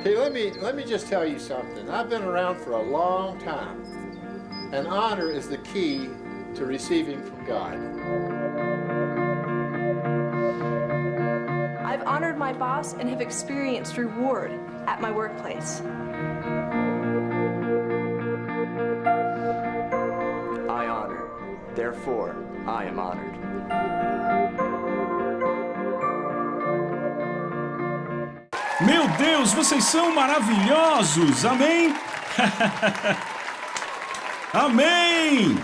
Okay, let me just tell you something. I've been around for a long time, and honor is the key to receiving from God. I've honored my boss and have experienced reward at my workplace. I honor, therefore I am honored. Meu Deus, vocês são maravilhosos! Amém? Amém!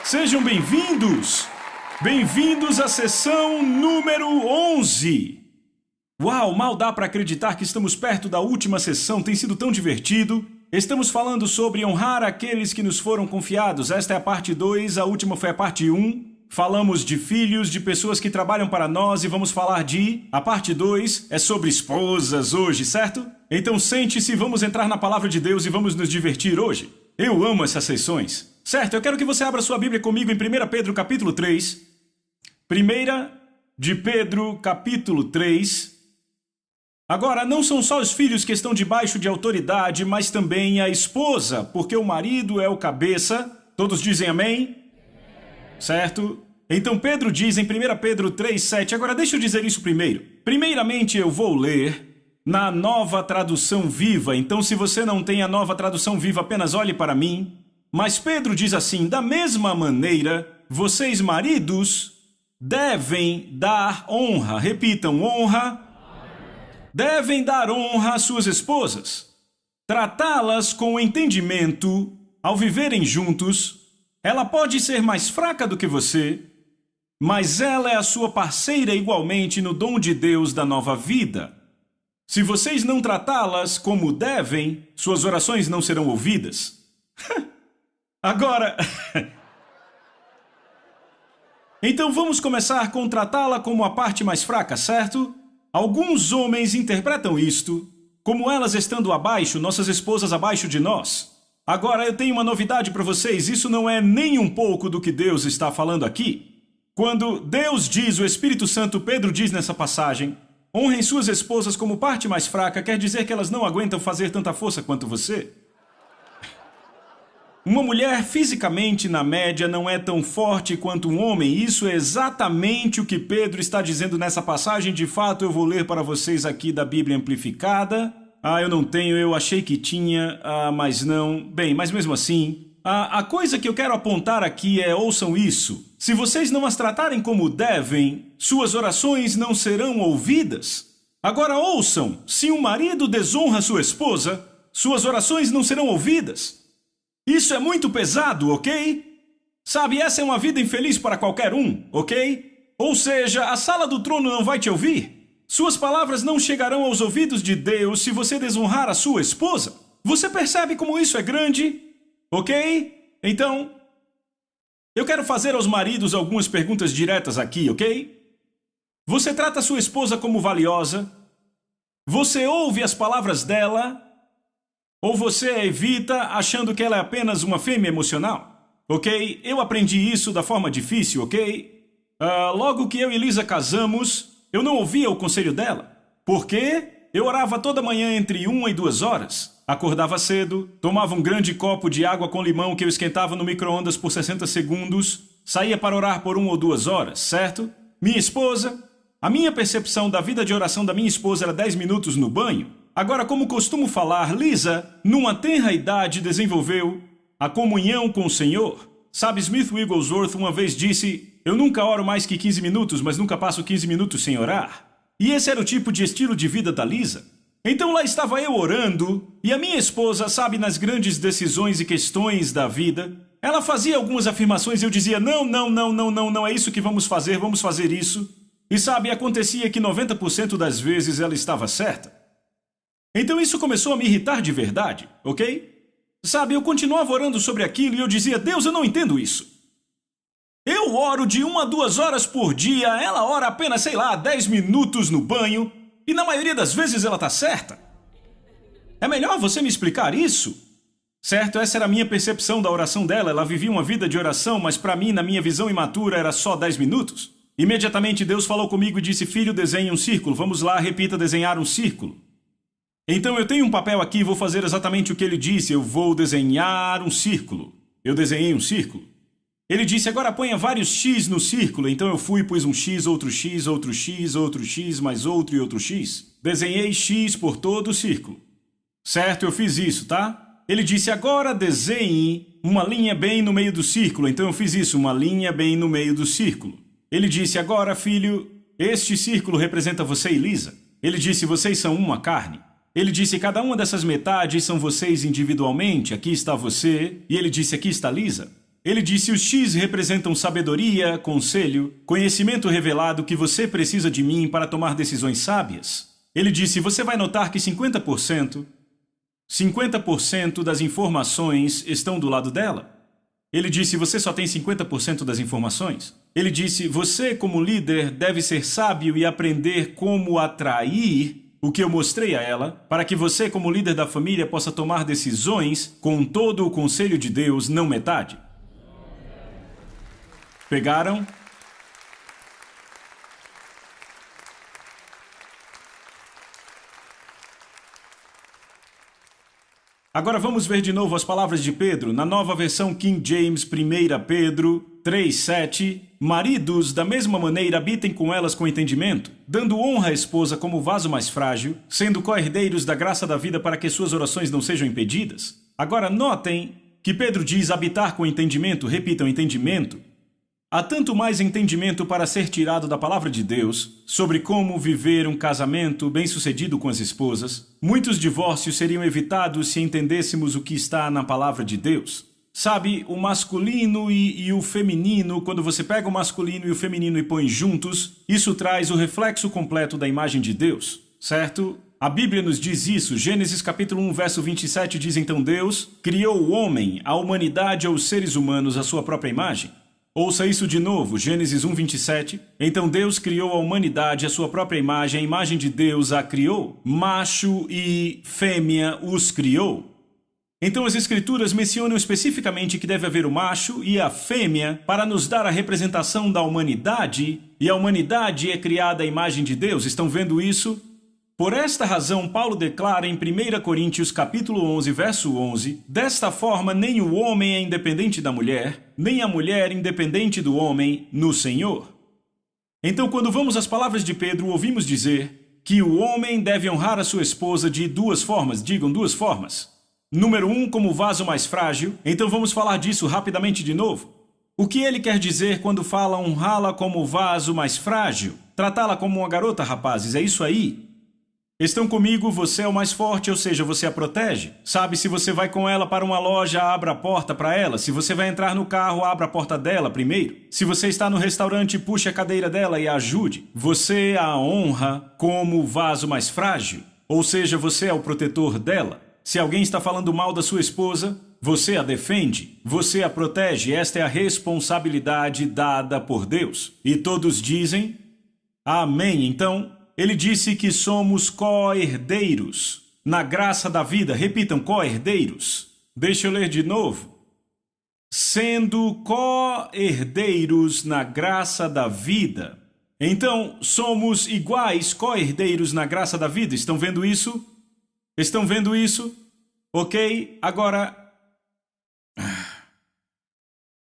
Sejam bem-vindos! Bem-vindos à sessão número 11. Uau, mal dá para acreditar que estamos perto da última sessão, tem sido tão divertido. Estamos falando sobre honrar aqueles que nos foram confiados. Esta é a parte 2, a última foi a parte 1. Falamos de filhos, de pessoas que trabalham para nós e vamos falar de... A parte 2 é sobre esposas hoje, certo? Então sente-se, vamos entrar na palavra de Deus e vamos nos divertir hoje. Eu amo essas sessões. Certo, eu quero que você abra sua Bíblia comigo em 1 Pedro capítulo 3. 1 de Pedro capítulo 3. Agora, não são só os filhos que estão debaixo de autoridade, mas também a esposa, porque o marido é o cabeça. Todos dizem amém? Certo? Então Pedro diz em 1 Pedro 3,7, agora deixa eu dizer isso primeiro. Primeiramente eu vou ler na Nova Tradução Viva, então se você não tem a Nova Tradução Viva, apenas olhe para mim. Mas Pedro diz assim, da mesma maneira, vocês maridos devem dar honra, repitam, honra, devem dar honra às suas esposas, tratá-las com entendimento ao viverem juntos. Ela pode ser mais fraca do que você, mas ela é a sua parceira igualmente no dom de Deus da nova vida. Se vocês não tratá-las como devem, suas orações não serão ouvidas. Agora... Então vamos começar com tratá-la como a parte mais fraca, certo? Alguns homens interpretam isto como elas estando abaixo, nossas esposas abaixo de nós. Agora eu tenho uma novidade para vocês, isso não é nem um pouco do que Deus está falando aqui. Quando Deus diz, o Espírito Santo, Pedro diz nessa passagem, honrem suas esposas como parte mais fraca, quer dizer que elas não aguentam fazer tanta força quanto você. Uma mulher fisicamente, na média, não é tão forte quanto um homem. Isso é exatamente o que Pedro está dizendo nessa passagem. De fato, eu vou ler para vocês aqui da Bíblia Amplificada. Eu não tenho, eu achei que tinha, mas não. Bem, mas mesmo assim, a coisa que eu quero apontar aqui é, ouçam isso. Se vocês não as tratarem como devem, suas orações não serão ouvidas. Agora ouçam, se um marido desonra sua esposa, suas orações não serão ouvidas. Isso é muito pesado, ok? Sabe, essa é uma vida infeliz para qualquer um, ok? Ou seja, a sala do trono não vai te ouvir. Suas palavras não chegarão aos ouvidos de Deus se você desonrar a sua esposa. Você percebe como isso é grande? Ok? Então, eu quero fazer aos maridos algumas perguntas diretas aqui, ok? Você trata sua esposa como valiosa? Você ouve as palavras dela? Ou você a evita achando que ela é apenas uma fêmea emocional? Ok? Eu aprendi isso da forma difícil, ok? Logo que eu e Lisa casamos, eu não ouvia o conselho dela. Por quê? Eu orava toda manhã entre 1 e 2 horas. Acordava cedo, tomava um grande copo de água com limão que eu esquentava no micro-ondas por 60 segundos, saía para orar por 1 ou 2 horas, certo? Minha esposa... A minha percepção da vida de oração da minha esposa era 10 minutos no banho. Agora, como costumo falar, Lisa, numa tenra idade, desenvolveu a comunhão com o Senhor. Sabe, Smith Wigglesworth uma vez disse, eu nunca oro mais que 15 minutos, mas nunca passo 15 minutos sem orar. E esse era o tipo de estilo de vida da Lisa. Então lá estava eu orando, e a minha esposa, sabe, nas grandes decisões e questões da vida, ela fazia algumas afirmações e eu dizia, não, é isso que vamos fazer isso. E sabe, acontecia que 90% das vezes ela estava certa. Então isso começou a me irritar de verdade, ok? Sabe, eu continuava orando sobre aquilo e eu dizia, Deus, eu não entendo isso. Eu oro de 1 a 2 horas por dia, ela ora apenas, 10 minutos no banho, e na maioria das vezes ela está certa. É melhor você me explicar isso? Certo, essa era a minha percepção da oração dela, ela vivia uma vida de oração, mas para mim, na minha visão imatura, era só 10 minutos. Imediatamente Deus falou comigo e disse, filho, desenhe um círculo, vamos lá, repita desenhar um círculo. Então eu tenho um papel aqui e vou fazer exatamente o que ele disse. Eu vou desenhar um círculo. Eu desenhei um círculo. Ele disse, agora ponha vários X no círculo. Então eu fui, pus um X, outro X, outro X, outro X, mais outro e outro X. Desenhei X por todo o círculo. Certo, eu fiz isso, tá? Ele disse, agora desenhe uma linha bem no meio do círculo. Então eu fiz isso, uma linha bem no meio do círculo. Ele disse, agora, filho, este círculo representa você e Lisa. Ele disse, vocês são uma carne. Ele disse, cada uma dessas metades são vocês individualmente. Aqui está você. E ele disse, aqui está Lisa. Ele disse, os X representam sabedoria, conselho, conhecimento revelado que você precisa de mim para tomar decisões sábias. Ele disse, você vai notar que 50% das informações estão do lado dela. Ele disse, você só tem 50% das informações. Ele disse, você como líder deve ser sábio e aprender como atrair o que eu mostrei a ela, para que você como líder da família possa tomar decisões com todo o conselho de Deus, não metade. Pegaram? Agora vamos ver de novo as palavras de Pedro, na nova versão King James, 1 Pedro 3:7. Maridos, da mesma maneira, habitem com elas com entendimento, dando honra à esposa como vaso mais frágil, sendo co-herdeiros da graça da vida para que suas orações não sejam impedidas. Agora notem que Pedro diz habitar com entendimento, repitam, entendimento. Há tanto mais entendimento para ser tirado da palavra de Deus sobre como viver um casamento bem-sucedido com as esposas. Muitos divórcios seriam evitados se entendêssemos o que está na palavra de Deus. Sabe, o masculino e o feminino, quando você pega o masculino e o feminino e põe juntos, isso traz o reflexo completo da imagem de Deus, certo? A Bíblia nos diz isso. Gênesis capítulo 1, verso 27 diz, então Deus criou o homem, a humanidade ou os seres humanos à sua própria imagem. Ouça isso de novo, Gênesis 1, 27. Então Deus criou a humanidade à sua própria imagem, a imagem de Deus a criou. Macho e fêmea os criou. Então as Escrituras mencionam especificamente que deve haver o macho e a fêmea para nos dar a representação da humanidade, e a humanidade é criada à imagem de Deus. Estão vendo isso? Por esta razão, Paulo declara em 1 Coríntios capítulo 11, verso 11, desta forma nem o homem é independente da mulher, nem a mulher independente do homem no Senhor. Então, quando vamos às palavras de Pedro, ouvimos dizer que o homem deve honrar a sua esposa de duas formas, digam duas formas. Número 1, como vaso mais frágil. Então vamos falar disso rapidamente de novo. O que ele quer dizer quando fala honrá-la como vaso mais frágil? Tratá-la como uma garota, rapazes, é isso aí? Estão comigo, você é o mais forte, ou seja, você a protege. Sabe, se você vai com ela para uma loja, abra a porta para ela. Se você vai entrar no carro, abra a porta dela primeiro. Se você está no restaurante, puxe a cadeira dela e a ajude. Você a honra como o vaso mais frágil, ou seja, você é o protetor dela. Se alguém está falando mal da sua esposa, você a defende, você a protege. Esta é a responsabilidade dada por Deus. E todos dizem, amém. Então, ele disse que somos co-herdeiros na graça da vida. Repitam, co-herdeiros. Deixa eu ler de novo. Sendo co-herdeiros na graça da vida. Então, somos iguais co-herdeiros na graça da vida. Estão vendo isso? Estão vendo isso? Ok, agora...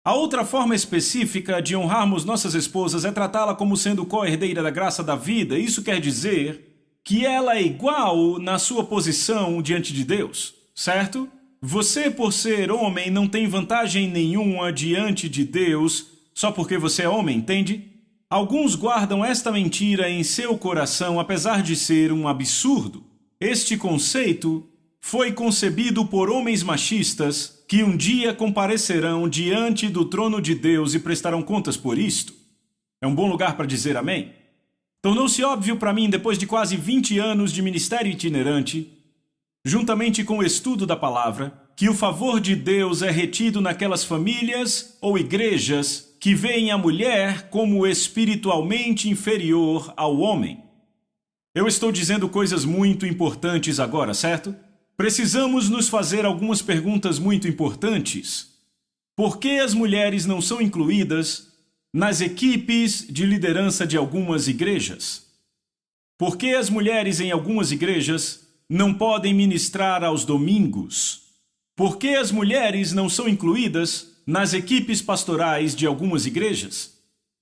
A outra forma específica de honrarmos nossas esposas é tratá-la como sendo co-herdeira da graça da vida. Isso quer dizer que ela é igual na sua posição diante de Deus, certo? Você, por ser homem, não tem vantagem nenhuma diante de Deus só porque você é homem, entende? Alguns guardam esta mentira em seu coração, apesar de ser um absurdo. Este conceito foi concebido por homens machistas que um dia comparecerão diante do trono de Deus e prestarão contas por isto. É um bom lugar para dizer amém? Tornou-se óbvio para mim, depois de quase 20 anos de ministério itinerante, juntamente com o estudo da palavra, que o favor de Deus é retido naquelas famílias ou igrejas que veem a mulher como espiritualmente inferior ao homem. Eu estou dizendo coisas muito importantes agora, certo? Precisamos nos fazer algumas perguntas muito importantes. Por que as mulheres não são incluídas nas equipes de liderança de algumas igrejas? Por que as mulheres em algumas igrejas não podem ministrar aos domingos? Por que as mulheres não são incluídas nas equipes pastorais de algumas igrejas?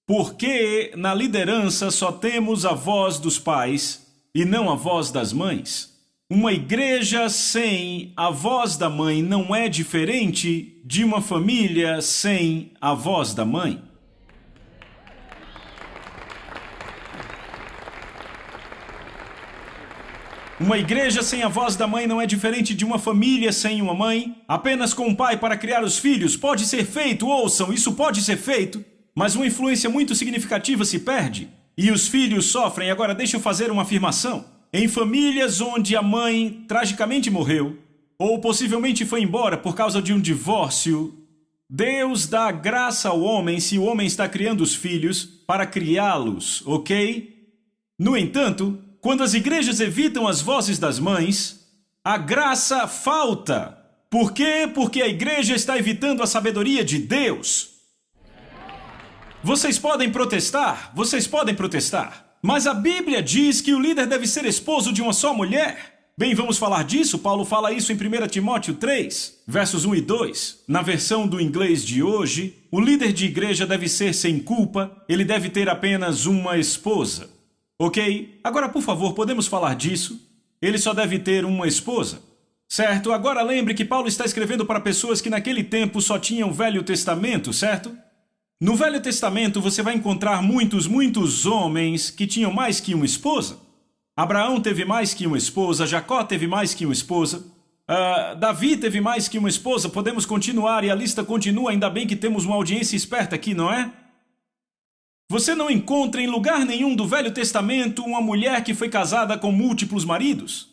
Por que na liderança só temos a voz dos pais e não a voz das mães? Uma igreja sem a voz da mãe não é diferente de uma família sem a voz da mãe. Uma igreja sem a voz da mãe não é diferente de uma família sem uma mãe. Apenas com um pai para criar os filhos pode ser feito, ouçam, isso pode ser feito, mas uma influência muito significativa se perde e os filhos sofrem. Agora deixa eu fazer uma afirmação. Em famílias onde a mãe tragicamente morreu, ou possivelmente foi embora por causa de um divórcio, Deus dá graça ao homem se o homem está criando os filhos para criá-los, ok? No entanto, quando as igrejas evitam as vozes das mães, a graça falta. Por quê? Porque a igreja está evitando a sabedoria de Deus. Vocês podem protestar, mas a Bíblia diz que o líder deve ser esposo de uma só mulher. Bem, vamos falar disso? Paulo fala isso em 1 Timóteo 3, versos 1 e 2. Na versão do inglês de hoje, o líder de igreja deve ser sem culpa, ele deve ter apenas uma esposa. Ok? Agora, por favor, podemos falar disso? Ele só deve ter uma esposa. Certo? Agora lembre que Paulo está escrevendo para pessoas que naquele tempo só tinham o Velho Testamento, certo? No Velho Testamento você vai encontrar muitos homens que tinham mais que uma esposa. Abraão teve mais que uma esposa, Jacó teve mais que uma esposa, Davi teve mais que uma esposa. Podemos continuar e a lista continua, ainda bem que temos uma audiência esperta aqui, não é? Você não encontra em lugar nenhum do Velho Testamento uma mulher que foi casada com múltiplos maridos.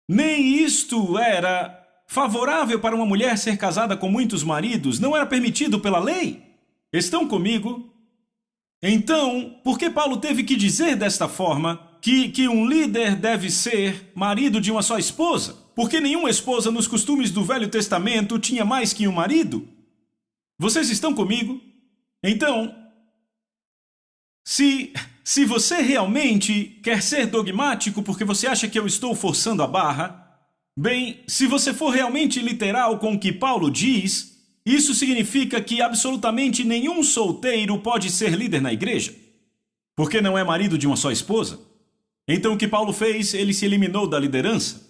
Nem isto era favorável para uma mulher ser casada com muitos maridos, não era permitido pela lei. Estão comigo? Então, por que Paulo teve que dizer desta forma que um líder deve ser marido de uma só esposa? Porque nenhuma esposa nos costumes do Velho Testamento tinha mais que um marido? Vocês estão comigo? Então, se você realmente quer ser dogmático porque você acha que eu estou forçando a barra, bem, se você for realmente literal com o que Paulo diz, isso significa que absolutamente nenhum solteiro pode ser líder na igreja, porque não é marido de uma só esposa. Então o que Paulo fez? Ele se eliminou da liderança.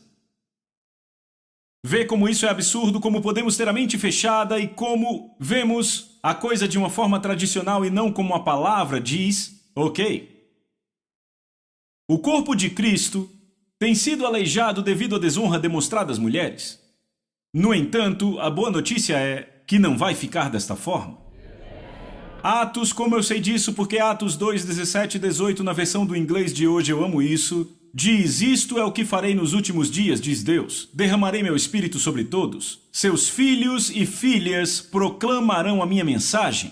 Vê como isso é absurdo, como podemos ter a mente fechada e como vemos a coisa de uma forma tradicional e não como a palavra diz, ok? O corpo de Cristo tem sido aleijado devido à desonra demonstrada às mulheres. No entanto, a boa notícia é que não vai ficar desta forma. Atos, como eu sei disso, porque Atos 2, 17 e 18, na versão do inglês de hoje, eu amo isso, diz: isto é o que farei nos últimos dias, diz Deus. Derramarei meu espírito sobre todos. Seus filhos e filhas proclamarão a minha mensagem.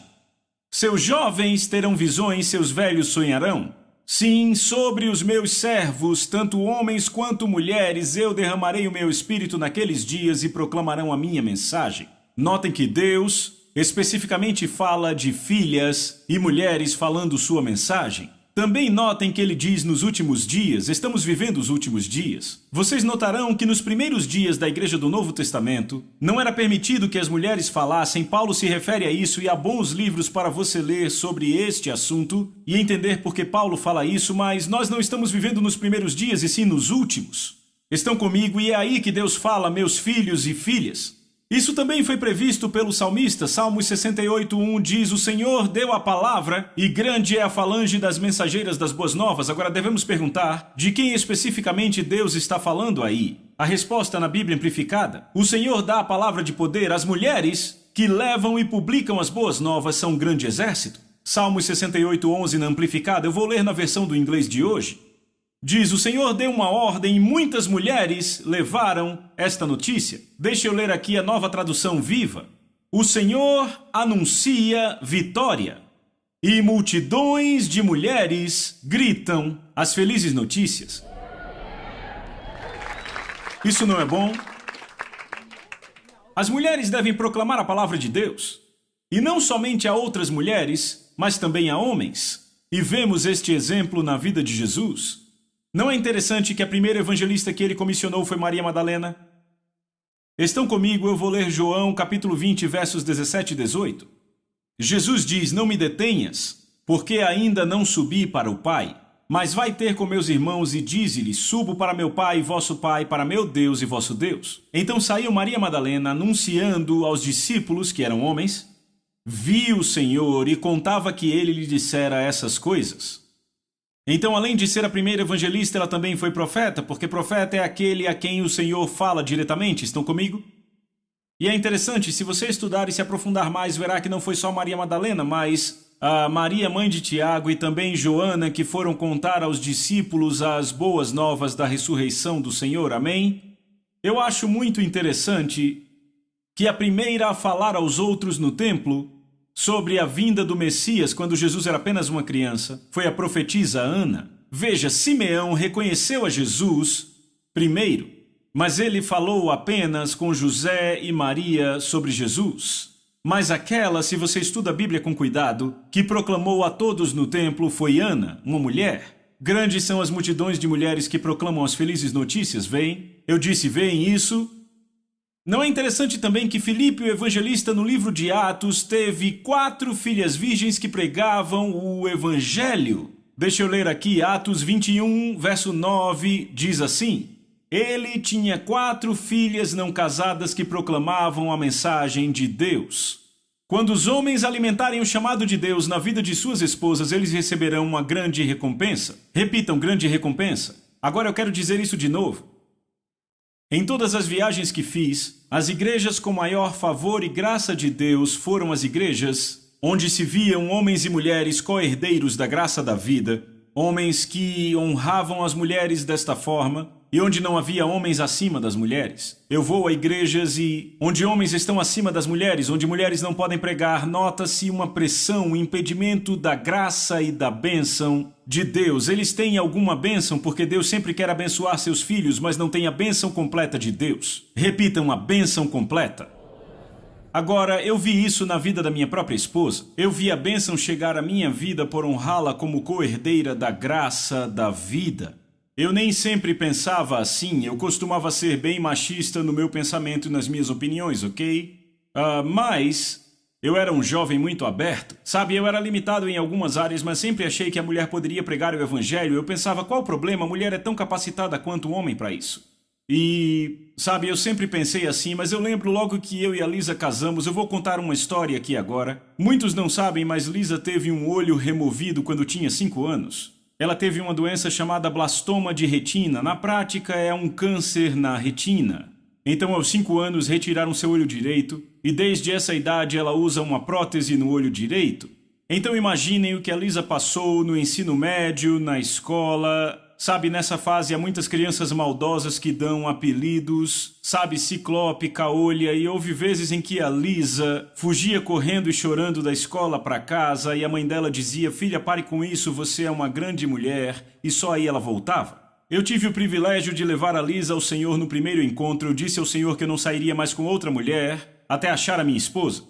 Seus jovens terão visões, seus velhos sonharão. Sim, sobre os meus servos, tanto homens quanto mulheres, eu derramarei o meu espírito naqueles dias e proclamarão a minha mensagem. Notem que Deus especificamente fala de filhas e mulheres falando sua mensagem. Também notem que ele diz nos últimos dias, estamos vivendo os últimos dias. Vocês notarão que nos primeiros dias da Igreja do Novo Testamento, não era permitido que as mulheres falassem. Paulo se refere a isso e há bons livros para você ler sobre este assunto e entender por que Paulo fala isso, mas nós não estamos vivendo nos primeiros dias e sim nos últimos. Estão comigo? E é aí que Deus fala, meus filhos e filhas. Isso também foi previsto pelo salmista. Salmos 68:1 diz: o Senhor deu a palavra e grande é a falange das mensageiras das boas novas. Agora devemos perguntar, de quem especificamente Deus está falando aí? A resposta na Bíblia Amplificada: o Senhor dá a palavra de poder. As mulheres que levam e publicam as boas novas são um grande exército. Salmos 68:11 na Amplificada, eu vou ler na versão do inglês de hoje. Diz: o Senhor deu uma ordem e muitas mulheres levaram esta notícia. Deixa eu ler aqui a Nova Tradução Viva. O Senhor anuncia vitória e multidões de mulheres gritam as felizes notícias. Isso não é bom? As mulheres devem proclamar a palavra de Deus. E não somente a outras mulheres, mas também a homens. E vemos este exemplo na vida de Jesus. Não é interessante que a primeira evangelista que ele comissionou foi Maria Madalena? Estão comigo? Eu vou ler João capítulo 20, versos 17 e 18. Jesus diz: não me detenhas, porque ainda não subi para o Pai, mas vai ter com meus irmãos e dize-lhes: subo para meu Pai e vosso Pai, para meu Deus e vosso Deus. Então saiu Maria Madalena anunciando aos discípulos, que eram homens, viu o Senhor e contava que ele lhe dissera essas coisas. Então, além de ser a primeira evangelista, ela também foi profeta, porque profeta é aquele a quem o Senhor fala diretamente. Estão comigo? E é interessante, se você estudar e se aprofundar mais, verá que não foi só Maria Madalena, mas a Maria, mãe de Tiago, e também Joana, que foram contar aos discípulos as boas novas da ressurreição do Senhor. Amém? Eu acho muito interessante que a primeira a falar aos outros no templo sobre a vinda do Messias, quando Jesus era apenas uma criança, foi a profetisa Ana. Veja, Simeão reconheceu a Jesus primeiro, mas ele falou apenas com José e Maria sobre Jesus. Mas aquela, se você estuda a Bíblia com cuidado, que proclamou a todos no templo foi Ana, uma mulher. Grandes são as multidões de mulheres que proclamam as felizes notícias, veem? Eu disse, veem isso? Não é interessante também que Filipe, o evangelista, no livro de Atos, teve 4 filhas virgens que pregavam o evangelho? Deixa eu ler aqui, Atos 21, verso 9, diz assim: ele tinha 4 filhas não casadas que proclamavam a mensagem de Deus. Quando os homens alimentarem o chamado de Deus na vida de suas esposas, eles receberão uma grande recompensa. Repitam, grande recompensa. Agora eu quero dizer isso de novo. Em todas as viagens que fiz, as igrejas com maior favor e graça de Deus foram as igrejas onde se viam homens e mulheres co-herdeiros da graça da vida, homens que honravam as mulheres desta forma, e onde não havia homens acima das mulheres. Eu vou a igrejas onde homens estão acima das mulheres, onde mulheres não podem pregar, nota-se uma pressão, um impedimento da graça e da bênção de Deus. Eles têm alguma bênção porque Deus sempre quer abençoar seus filhos, mas não tem a bênção completa de Deus. Repitam, a bênção completa. Agora, eu vi isso na vida da minha própria esposa. Eu vi a bênção chegar à minha vida por honrá-la como co-herdeira da graça da vida. Eu nem sempre pensava assim, eu costumava ser bem machista no meu pensamento e nas minhas opiniões, ok? Mas eu era um jovem muito aberto. Sabe, eu era limitado em algumas áreas, mas sempre achei que a mulher poderia pregar o evangelho. Eu pensava, qual o problema? A mulher é tão capacitada quanto o homem para isso. E, sabe, eu sempre pensei assim, mas eu lembro logo que eu e a Lisa casamos. Eu vou contar uma história aqui agora. Muitos não sabem, mas Lisa teve um olho removido quando tinha 5 anos. Ela teve uma doença chamada blastoma de retina. Na prática, é um câncer na retina. Então, aos 5 anos, retiraram seu olho direito e desde essa idade ela usa uma prótese no olho direito. Então, imaginem o que a Lisa passou no ensino médio, na escola. Sabe, nessa fase há muitas crianças maldosas que dão apelidos, sabe, Ciclope, Caolha, e houve vezes em que a Lisa fugia correndo e chorando da escola para casa e a mãe dela dizia, filha, pare com isso, você é uma grande mulher, e só aí ela voltava. Eu tive o privilégio de levar a Lisa ao Senhor no primeiro encontro. Eu disse ao Senhor que eu não sairia mais com outra mulher até achar a minha esposa.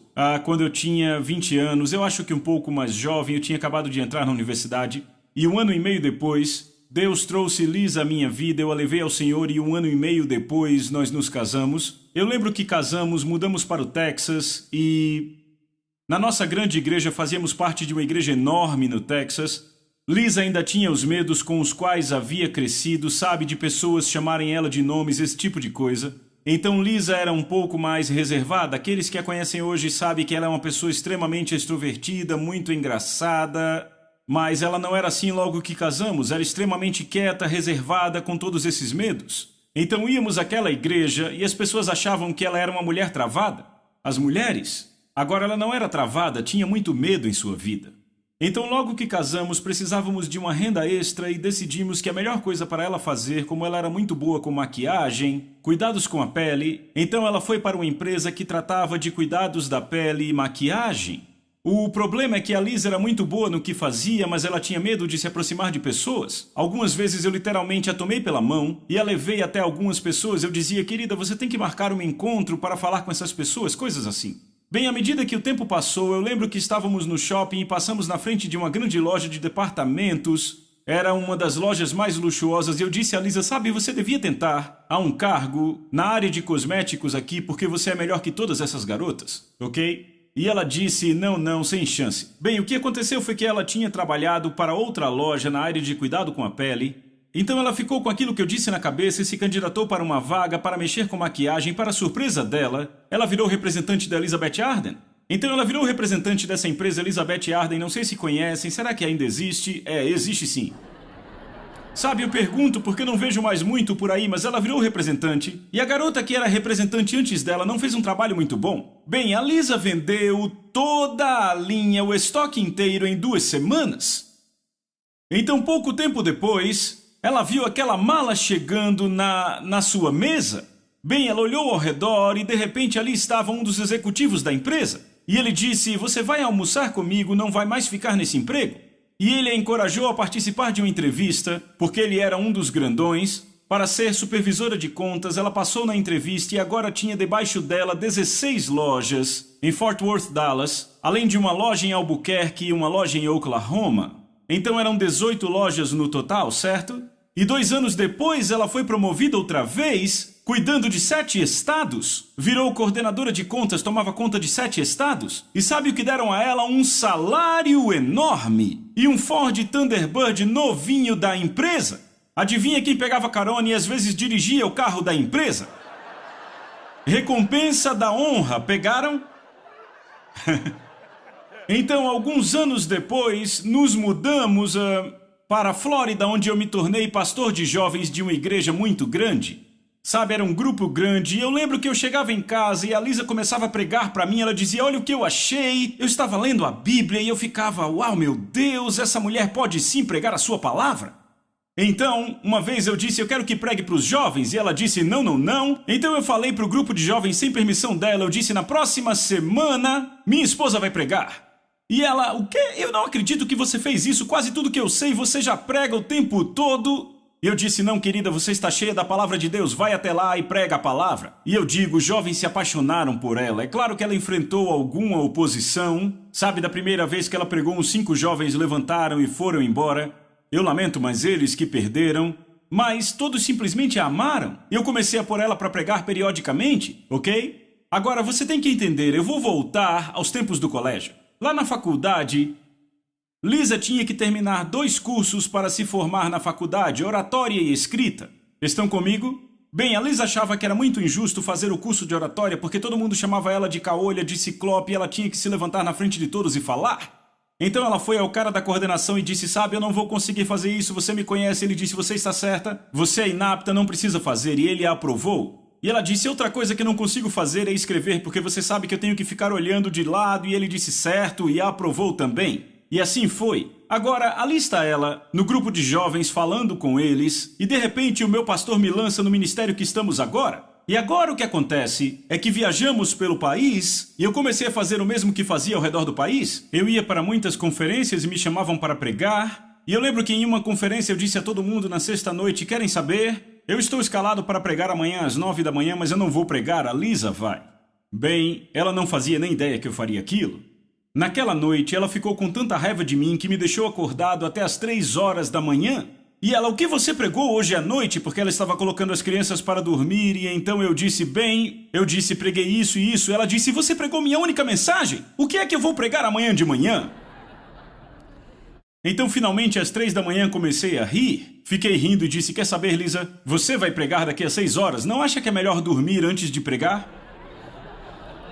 Quando eu tinha 20 anos, eu acho que um pouco mais jovem, eu tinha acabado de entrar na universidade, e 1 ano e meio depois, Deus trouxe Lisa à minha vida, eu a levei ao Senhor e 1 ano e meio depois nós nos casamos. Eu lembro que casamos, mudamos para o Texas e na nossa grande igreja fazíamos parte de uma igreja enorme no Texas. Lisa ainda tinha os medos com os quais havia crescido, sabe, de pessoas chamarem ela de nomes, esse tipo de coisa. Então Lisa era um pouco mais reservada. Aqueles que a conhecem hoje sabem que ela é uma pessoa extremamente extrovertida, muito engraçada. Mas ela não era assim logo que casamos, era extremamente quieta, reservada, com todos esses medos. Então íamos àquela igreja e as pessoas achavam que ela era uma mulher travada. As mulheres. Agora ela não era travada, tinha muito medo em sua vida. Então logo que casamos, precisávamos de uma renda extra e decidimos que a melhor coisa para ela fazer, como ela era muito boa com maquiagem, cuidados com a pele, então ela foi para uma empresa que tratava de cuidados da pele e maquiagem. O problema é que a Lisa era muito boa no que fazia, mas ela tinha medo de se aproximar de pessoas. Algumas vezes eu literalmente a tomei pela mão e a levei até algumas pessoas. Eu dizia, querida, você tem que marcar um encontro para falar com essas pessoas, coisas assim. Bem, à medida que o tempo passou, eu lembro que estávamos no shopping e passamos na frente de uma grande loja de departamentos Era uma das lojas mais luxuosas e eu disse a Lisa, sabe, você devia tentar a um cargo na área de cosméticos aqui porque você é melhor que todas essas garotas, ok? E ela disse, não, sem chance. Bem, o que aconteceu foi que ela tinha trabalhado para outra loja na área de cuidado com a pele. Então ela ficou com aquilo que eu disse na cabeça e se candidatou para uma vaga para mexer com maquiagem. Para surpresa dela, ela virou representante da Elizabeth Arden. Então ela virou representante dessa empresa Elizabeth Arden, não sei se conhecem, será que ainda existe? Existe sim. Sabe, eu pergunto porque não vejo mais muito por aí, mas ela virou representante. E a garota que era representante antes dela não fez um trabalho muito bom. Bem, a Lisa vendeu toda a linha, o estoque inteiro em 2 semanas. Então, pouco tempo depois, ela viu aquela mala chegando na sua mesa. Bem, ela olhou ao redor e de repente ali estava um dos executivos da empresa. E ele disse, você vai almoçar comigo, não vai mais ficar nesse emprego? E ele a encorajou a participar de uma entrevista, porque ele era um dos grandões. Para ser supervisora de contas, ela passou na entrevista e agora tinha debaixo dela 16 lojas em Fort Worth, Dallas, além de uma loja em Albuquerque e uma loja em Oklahoma. Então eram 18 lojas no total, certo? E 2 anos depois ela foi promovida outra vez, cuidando de 7 estados. Virou coordenadora de contas, tomava conta de 7 estados. E sabe o que deram a ela? Um salário enorme. E um Ford Thunderbird novinho da empresa. Adivinha quem pegava carona e às vezes dirigia o carro da empresa? Recompensa da honra, pegaram? Então, alguns anos depois, nos mudamos para a Flórida, onde eu me tornei pastor de jovens de uma igreja muito grande. Sabe, era um grupo grande, e eu lembro que eu chegava em casa e a Lisa começava a pregar para mim, ela dizia, olha o que eu achei, eu estava lendo a Bíblia e eu ficava, uau, meu Deus, essa mulher pode sim pregar a sua palavra? Então, uma vez eu disse, eu quero que pregue para os jovens, e ela disse, não. Então eu falei para o grupo de jovens sem permissão dela, eu disse, na próxima semana, minha esposa vai pregar. E ela, o quê? Eu não acredito que você fez isso, quase tudo que eu sei você já prega o tempo todo. Eu disse, não, querida, você está cheia da palavra de Deus, vai até lá e prega a palavra. E eu digo, os jovens se apaixonaram por ela. É claro que ela enfrentou alguma oposição. Sabe, da primeira vez que ela pregou, uns 5 jovens levantaram e foram embora. Eu lamento, mas eles que perderam. Mas todos simplesmente a amaram. Eu comecei a pôr ela para pregar periodicamente, ok? Agora, você tem que entender, eu vou voltar aos tempos do colégio. Lá na faculdade, Lisa tinha que terminar 2 cursos para se formar na faculdade, oratória e escrita. Estão comigo? Bem, a Lisa achava que era muito injusto fazer o curso de oratória porque todo mundo chamava ela de caolha, de ciclope e ela tinha que se levantar na frente de todos e falar. Então ela foi ao cara da coordenação e disse, sabe, eu não vou conseguir fazer isso, você me conhece. Ele disse, você está certa, você é inapta, não precisa fazer. E ele a aprovou. E ela disse, outra coisa que não consigo fazer é escrever, porque você sabe que eu tenho que ficar olhando de lado. E ele disse, certo, e a aprovou também. E assim foi. Agora, ali está ela, no grupo de jovens, falando com eles, e de repente o meu pastor me lança no ministério que estamos agora. E agora o que acontece é que viajamos pelo país, e eu comecei a fazer o mesmo que fazia ao redor do país. Eu ia para muitas conferências e me chamavam para pregar, e eu lembro que em uma conferência eu disse a todo mundo na sexta-noite, querem saber? Eu estou escalado para pregar amanhã às 9 da manhã, mas eu não vou pregar, a Lisa vai. Bem, ela não fazia nem ideia que eu faria aquilo. Naquela noite, ela ficou com tanta raiva de mim que me deixou acordado até as 3 horas da manhã. E ela, o que você pregou hoje à noite? Porque ela estava colocando as crianças para dormir e então eu disse, preguei isso e isso. Ela disse, você pregou minha única mensagem? O que é que eu vou pregar amanhã de manhã? Então, finalmente, às 3 da manhã, comecei a rir. Fiquei rindo e disse, quer saber, Lisa? Você vai pregar daqui a 6 horas. Não acha que é melhor dormir antes de pregar?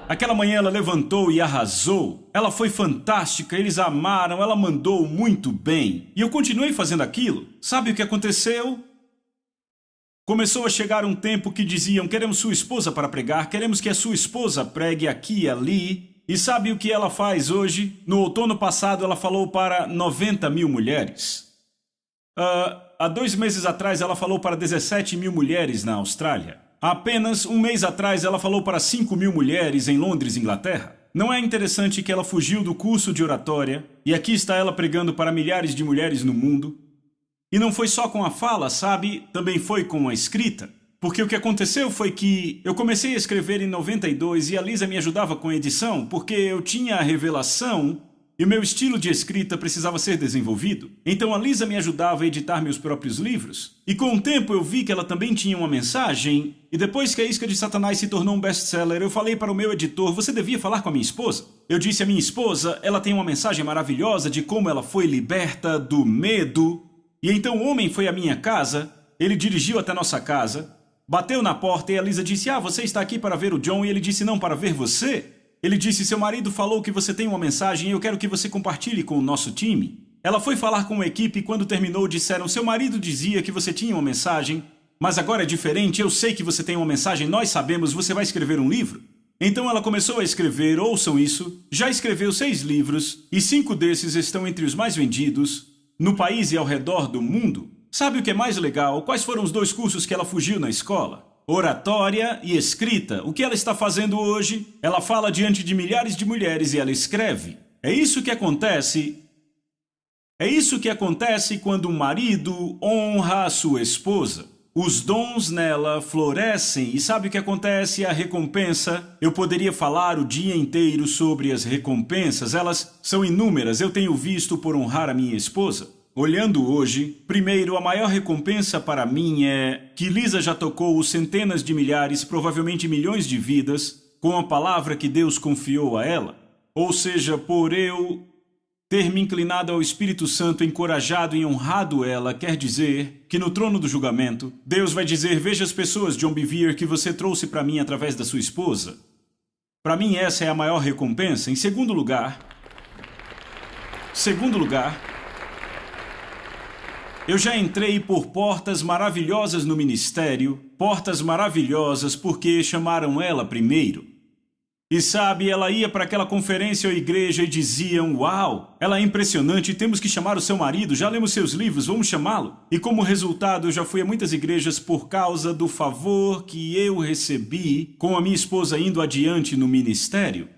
Aquela manhã ela levantou e arrasou. Ela foi fantástica, eles a amaram, ela mandou muito bem. E eu continuei fazendo aquilo. Sabe o que aconteceu? Começou a chegar um tempo que diziam, queremos sua esposa para pregar, queremos que a sua esposa pregue aqui e ali. E sabe o que ela faz hoje? No outono passado ela falou para 90 mil mulheres. Há 2 meses atrás ela falou para 17 mil mulheres na Austrália. Há apenas um mês atrás ela falou para 5 mil mulheres em Londres, Inglaterra. Não é interessante que ela fugiu do curso de oratória e aqui está ela pregando para milhares de mulheres no mundo? E não foi só com a fala, sabe? Também foi com a escrita. Porque o que aconteceu foi que eu comecei a escrever em 92 e a Lisa me ajudava com a edição porque eu tinha a revelação e o meu estilo de escrita precisava ser desenvolvido. Então a Lisa me ajudava a editar meus próprios livros. E com o tempo eu vi que ela também tinha uma mensagem, e depois que A Isca de Satanás se tornou um best-seller, eu falei para o meu editor, você devia falar com a minha esposa. Eu disse à minha esposa, ela tem uma mensagem maravilhosa de como ela foi liberta do medo. E então o homem foi à minha casa, ele dirigiu até nossa casa, bateu na porta e a Lisa disse, você está aqui para ver o John? E ele disse, não, para ver você. Ele disse, seu marido falou que você tem uma mensagem e eu quero que você compartilhe com o nosso time. Ela foi falar com a equipe e quando terminou disseram, seu marido dizia que você tinha uma mensagem, mas agora é diferente, eu sei que você tem uma mensagem, nós sabemos, você vai escrever um livro? Então ela começou a escrever, ouçam isso, já escreveu 6 livros e 5 desses estão entre os mais vendidos no país e ao redor do mundo. Sabe o que é mais legal? Quais foram os 2 cursos que ela fugiu na escola? Oratória e escrita. O que ela está fazendo hoje? Ela fala diante de milhares de mulheres e ela escreve. É isso que acontece quando um marido honra a sua esposa. Os dons nela florescem e sabe o que acontece? A recompensa. Eu poderia falar o dia inteiro sobre as recompensas. Elas são inúmeras. Eu tenho visto por honrar a minha esposa. Olhando hoje, primeiro, a maior recompensa para mim é que Lisa já tocou centenas de milhares, provavelmente milhões de vidas, com a palavra que Deus confiou a ela. Ou seja, por eu ter me inclinado ao Espírito Santo, encorajado e honrado ela, quer dizer que no trono do julgamento, Deus vai dizer, veja as pessoas, John Bevere, que você trouxe para mim através da sua esposa. Para mim essa é a maior recompensa. Em segundo lugar, eu já entrei por portas maravilhosas no ministério, portas maravilhosas porque chamaram ela primeiro. E sabe, ela ia para aquela conferência ou igreja e diziam, uau, ela é impressionante, temos que chamar o seu marido, já lemos seus livros, vamos chamá-lo. E como resultado, eu já fui a muitas igrejas por causa do favor que eu recebi com a minha esposa indo adiante no ministério.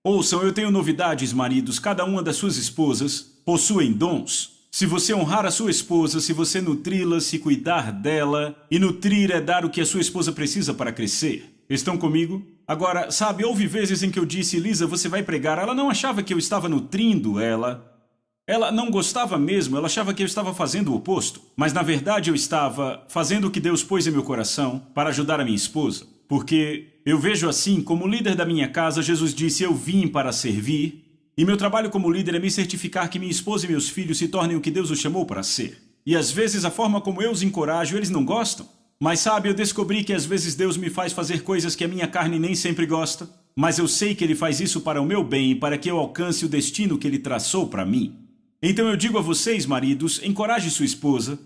Ouçam, eu tenho novidades, maridos, cada uma das suas esposas possuem dons. Se você honrar a sua esposa, se você nutri-la, se cuidar dela, e nutrir é dar o que a sua esposa precisa para crescer. Estão comigo? Agora, sabe, houve vezes em que eu disse, Lisa, você vai pregar. Ela não achava que eu estava nutrindo ela. Ela não gostava mesmo, ela achava que eu estava fazendo o oposto. Mas na verdade eu estava fazendo o que Deus pôs em meu coração para ajudar a minha esposa. Porque eu vejo assim, como líder da minha casa, Jesus disse, eu vim para servir. E meu trabalho como líder é me certificar que minha esposa e meus filhos se tornem o que Deus os chamou para ser. E às vezes a forma como eu os encorajo, eles não gostam. Mas sabe, eu descobri que às vezes Deus me faz fazer coisas que a minha carne nem sempre gosta. Mas eu sei que Ele faz isso para o meu bem e para que eu alcance o destino que Ele traçou para mim. Então eu digo a vocês, maridos, encoraje sua esposa.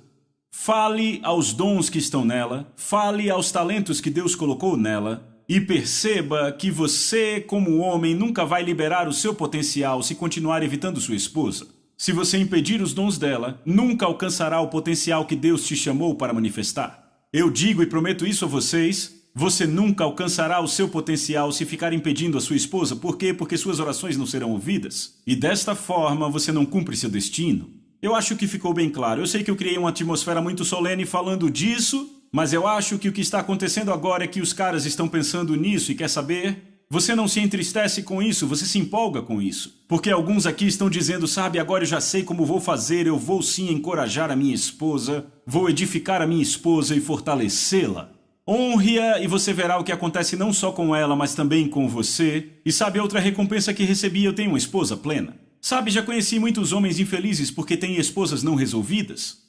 Fale aos dons que estão nela. Fale aos talentos que Deus colocou nela. E perceba que você, como homem, nunca vai liberar o seu potencial se continuar evitando sua esposa. Se você impedir os dons dela, nunca alcançará o potencial que Deus te chamou para manifestar. Eu digo e prometo isso a vocês, você nunca alcançará o seu potencial se ficar impedindo a sua esposa. Por quê? Porque suas orações não serão ouvidas. E desta forma, você não cumpre seu destino. Eu acho que ficou bem claro. Eu sei que eu criei uma atmosfera muito solene falando disso, mas eu acho que o que está acontecendo agora é que os caras estão pensando nisso e quer saber? Você não se entristece com isso, você se empolga com isso. Porque alguns aqui estão dizendo, sabe, agora eu já sei como vou fazer, eu vou sim encorajar a minha esposa, vou edificar a minha esposa e fortalecê-la. Honre-a e você verá o que acontece não só com ela, mas também com você. E sabe outra recompensa que recebi? Eu tenho uma esposa plena. Sabe, já conheci muitos homens infelizes porque têm esposas não resolvidas.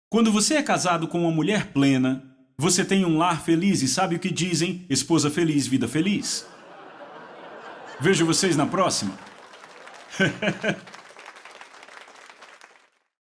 Quando você é casado com uma mulher plena, você tem um lar feliz e sabe o que dizem? Esposa feliz, vida feliz. Vejo vocês na próxima.